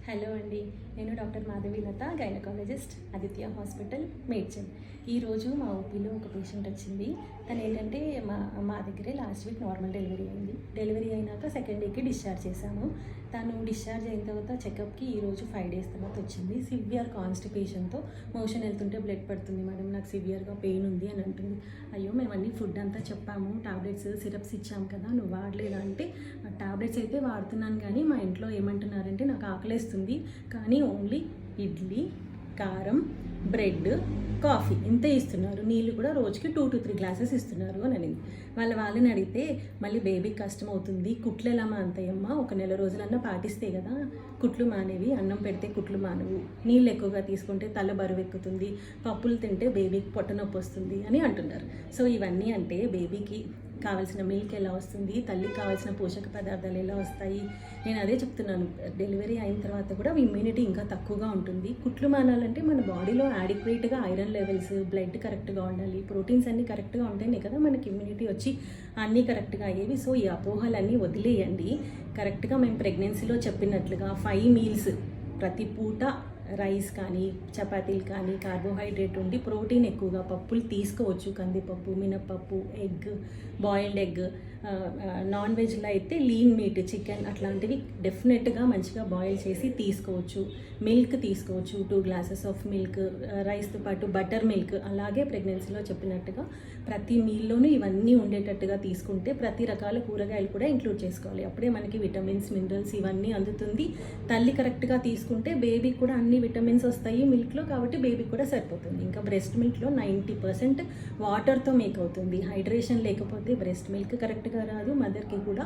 Hello అండి, నేను doctor Madhavilatha, gynaecologist, Aditya hospital, Medchal. ఈరోజు మా ఓపీలో ఒక పేషెంట్ వచ్చింది. తను ఏంటంటే మా దగ్గరే లాస్ట్ వీక్ నార్మల్ డెలివరీ అయింది. డెలివరీ అయినాక సెకండ్ డేకి డిశ్చార్జ్ చేశాము. తను డిశ్చార్జ్ అయిన తర్వాత చెకప్కి ఈరోజు 5 days తర్వాత వచ్చింది. సివియర్ కాన్స్టిపేషన్తో మోషన్ వెళ్తుంటే బ్లడ్ పడుతుంది మేడం, నాకు సివియర్గా పెయిన్ ఉంది అని అంటుంది. అయ్యో మేము అన్ని ఫుడ్ అంతా చెప్పాము, టాబ్లెట్స్ సిరప్స్ ఇచ్చాము కదా, నువ్వు వాడలేదా అంటే టాబ్లెట్స్ అయితే వాడుతున్నాను కానీ మా ఇంట్లో ఏమంటున్నారంటే నాకు ఆకలేస్తుంది కానీ ఓన్లీ ఇడ్లీ, కారం, బ్రెడ్, కాఫీ ఇంతే ఇస్తున్నారు, నీళ్ళు కూడా రోజుకి 2 to 3 glasses ఇస్తున్నారు అని అనింది. వాళ్ళని అడిగితే మళ్ళీ బేబీకి కష్టం అవుతుంది, కుట్లు ఎలా మానతాయమ్మా, ఒక నెల రోజులన్నా పాటిస్తే కదా కుట్లు మానేవి, అన్నం పెడితే కుట్లు మానవు, నీళ్ళు ఎక్కువగా తీసుకుంటే తల బరువు ఎక్కుతుంది, పప్పులు తింటే బేబీకి పొట్ట నొప్పి వస్తుంది అని అంటున్నారు. సో ఇవన్నీ అంటే బేబీకి కావాల్సిన మిల్క్ ఎలా వస్తుంది, తల్లికి కావాల్సిన పోషక పదార్థాలు ఎలా వస్తాయి, నేను అదే చెప్తున్నాను. డెలివరీ అయిన తర్వాత కూడా ఇమ్యూనిటీ ఇంకా తక్కువగా ఉంటుంది. కుట్లు మానాలంటే మన బాడీలో యాడిక్వేట్గా ఐరన్ లెవెల్స్, బ్లడ్ కరెక్ట్గా ఉండాలి, ప్రోటీన్స్ అన్నీ కరెక్ట్గా ఉంటేనే కదా మనకి ఇమ్యూనిటీ వచ్చి అన్నీ కరెక్ట్గా అయ్యేవి. సో ఈ అపోహలన్నీ వదిలేయండి. కరెక్ట్గా మేము ప్రెగ్నెన్సీలో చెప్పినట్లుగా 5 meals ప్రతి పూట రైస్ కానీ చపాతీలు కానీ కార్బోహైడ్రేట్ ఉండి ప్రోటీన్ ఎక్కువగా పప్పులు తీసుకోవచ్చు, కందిపప్పు, మినప్పప్పు, ఎగ్, బాయిల్డ్ ఎగ్, నాన్ వెజ్లో అయితే లీన్ మీట్, చికెన్ అట్లాంటివి డెఫినెట్గా మంచిగా బాయిల్ చేసి తీసుకోవచ్చు. మిల్క్ తీసుకోవచ్చు, 2 glasses ఆఫ్ మిల్క్, రైస్తో పాటు బటర్ మిల్క్. అలాగే ప్రెగ్నెన్సీలో చెప్పినట్టుగా ప్రతి మీల్లోనూ ఇవన్నీ ఉండేటట్టుగా తీసుకుంటే ప్రతి రకాల కూరగాయలు కూడా ఇంక్లూడ్ చేసుకోవాలి. అప్పుడే మనకి విటమిన్స్, మినరల్స్ ఇవన్నీ అందుతుంది. తల్లి కరెక్ట్గా తీసుకుంటే బేబీ కూడా అన్ని విటమిన్స్ వస్తాయి మిల్క్లో, కాబట్టి బేబీ కూడా సరిపోతుంది. ఇంకా బ్రెస్ట్ మిల్క్లో 90% వాటర్తో మేక్ అవుతుంది. హైడ్రేషన్ లేకపోతే బ్రెస్ట్ మిల్క్ కరెక్ట్గా రాదు, మదర్కి కూడా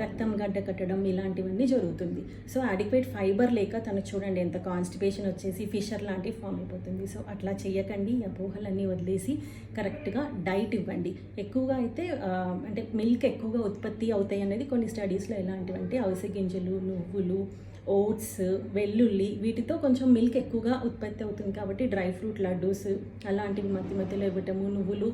రక్తం గడ్డ కట్టడం ఇలాంటివన్నీ జరుగుతుంది. సో అడిక్వేట్ ఫైబర్ లేక తను చూడండి ఎంత కాన్స్టిపేషన్ వచ్చేసి ఫిషర్ లాంటివి ఫామ్ అయిపోతుంది. సో అట్లా చేయకండి, అపోహలన్నీ వదిలేసి కరెక్ట్గా డైట్ ఇవ్వండి. ఎక్కువగా అయితే అంటే మిల్క్ ఎక్కువగా ఉత్పత్తి అవుతాయి అనేది కొన్ని స్టడీస్లో ఎలాంటివంటే అవిసె గింజలు, నువ్వులు, ఓట్స్, వెల్లుల్లి వీటితో కొంచెం మిల్క్ ఎక్కువగా ఉత్పత్తి అవుతుంది. కాబట్టి డ్రై ఫ్రూట్ లడ్డూస్ అలాంటివి మధ్యలో ఇవ్వటము, నువ్వులు,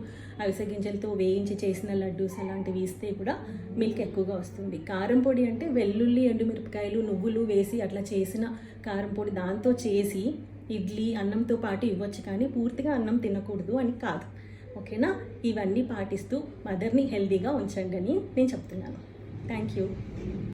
అవిసె గింజలతో వేయించి చేసిన లడ్డూస్ అలాంటివి ఇస్తే కూడా మిల్క్ ఎక్కువగా వస్తుంది. కారం పొడి అంటే వెల్లుల్లి, ఎండుమిరపకాయలు, నువ్వులు వేసి అట్లా చేసిన కారం పొడి, దాంతో చేసి ఇడ్లీ, అన్నంతో పాటు ఇవ్వచ్చు కానీ పూర్తిగా అన్నం తినకూడదు అని కాదు. ఓకేనా? ఇవన్నీ పాటిస్తూ మదర్ని హెల్తీగా ఉంచండి అని నేను చెప్తున్నాను. Thank you.